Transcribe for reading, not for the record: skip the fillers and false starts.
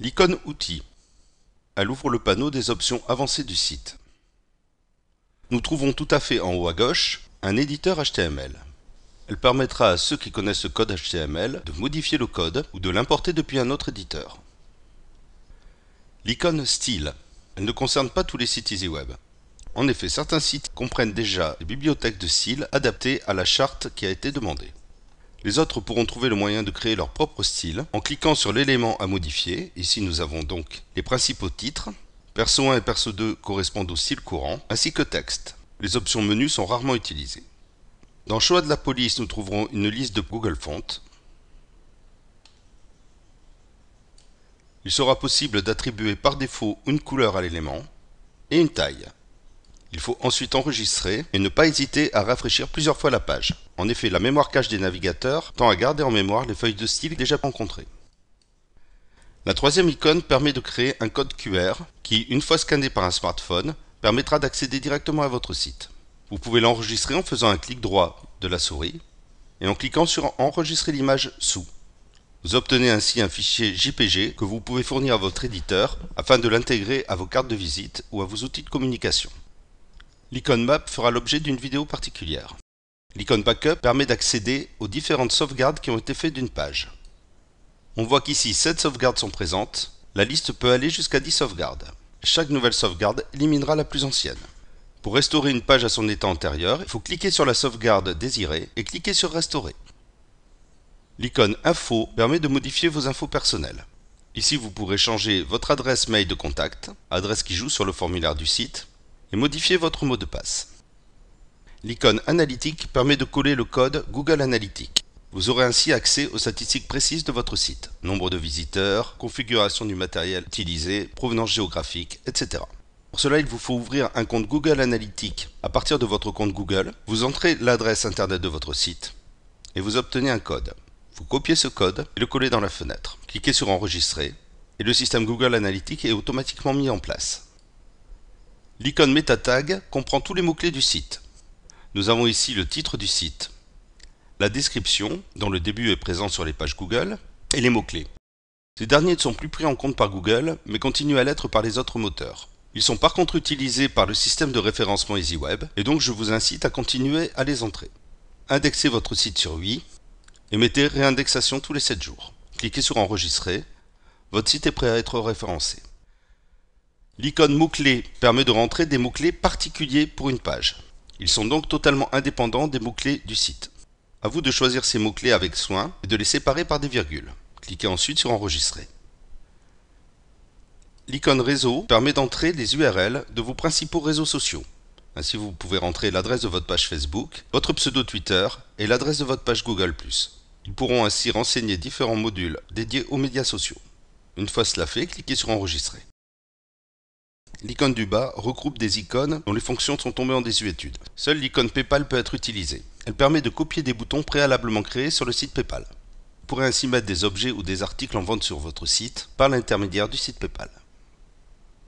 L'icône Outils. Elle ouvre le panneau des options avancées du site. Nous trouvons tout à fait en haut à gauche un éditeur HTML. Elle permettra à ceux qui connaissent le code HTML de modifier le code ou de l'importer depuis un autre éditeur. L'icône Style. Elle ne concerne pas tous les sites EasyWeb. En effet, certains sites comprennent déjà des bibliothèques de style adaptées à la charte qui a été demandée. Les autres pourront trouver le moyen de créer leur propre style en cliquant sur l'élément à modifier. Ici nous avons donc les principaux titres. Perso 1 et Perso 2 correspondent au style courant, ainsi que texte. Les options menu sont rarement utilisées. Dans Choix de la police, nous trouverons une liste de Google Fonts. Il sera possible d'attribuer par défaut une couleur à l'élément et une taille. Il faut ensuite enregistrer et ne pas hésiter à rafraîchir plusieurs fois la page. En effet, la mémoire cache des navigateurs tend à garder en mémoire les feuilles de style déjà rencontrées. La troisième icône permet de créer un code QR qui, une fois scanné par un smartphone, permettra d'accéder directement à votre site. Vous pouvez l'enregistrer en faisant un clic droit de la souris et en cliquant sur Enregistrer l'image sous. Vous obtenez ainsi un fichier JPG que vous pouvez fournir à votre éditeur afin de l'intégrer à vos cartes de visite ou à vos outils de communication. L'icône Map fera l'objet d'une vidéo particulière. L'icône Backup permet d'accéder aux différentes sauvegardes qui ont été faites d'une page. On voit qu'ici 7 sauvegardes sont présentes. La liste peut aller jusqu'à 10 sauvegardes. Chaque nouvelle sauvegarde éliminera la plus ancienne. Pour restaurer une page à son état antérieur, il faut cliquer sur la sauvegarde désirée et cliquer sur Restaurer. L'icône Info permet de modifier vos infos personnelles. Ici, vous pourrez changer votre adresse mail de contact, adresse qui joue sur le formulaire du site, et modifier votre mot de passe. L'icône Analytique permet de coller le code Google Analytics. Vous aurez ainsi accès aux statistiques précises de votre site, nombre de visiteurs, configuration du matériel utilisé, provenance géographique, etc. Pour cela, il vous faut ouvrir un compte Google Analytics à partir de votre compte Google. Vous entrez l'adresse internet de votre site et vous obtenez un code. Vous copiez ce code et le collez dans la fenêtre. Cliquez sur Enregistrer et le système Google Analytics est automatiquement mis en place. L'icône MetaTag comprend tous les mots-clés du site. Nous avons ici le titre du site, la description, dont le début est présent sur les pages Google, et les mots-clés. Ces derniers ne sont plus pris en compte par Google, mais continuent à l'être par les autres moteurs. Ils sont par contre utilisés par le système de référencement EasyWeb, et donc je vous incite à continuer à les entrer. Indexez votre site sur Oui, et mettez réindexation tous les 7 jours. Cliquez sur Enregistrer, votre site est prêt à être référencé. L'icône mots-clés permet de rentrer des mots-clés particuliers pour une page. Ils sont donc totalement indépendants des mots-clés du site. À vous de choisir ces mots-clés avec soin et de les séparer par des virgules. Cliquez ensuite sur Enregistrer. L'icône réseau permet d'entrer les URL de vos principaux réseaux sociaux. Ainsi, vous pouvez rentrer l'adresse de votre page Facebook, votre pseudo Twitter et l'adresse de votre page Google+. Ils pourront ainsi renseigner différents modules dédiés aux médias sociaux. Une fois cela fait, cliquez sur Enregistrer. L'icône du bas regroupe des icônes dont les fonctions sont tombées en désuétude. Seule l'icône PayPal peut être utilisée. Elle permet de copier des boutons préalablement créés sur le site PayPal. Vous pourrez ainsi mettre des objets ou des articles en vente sur votre site par l'intermédiaire du site PayPal.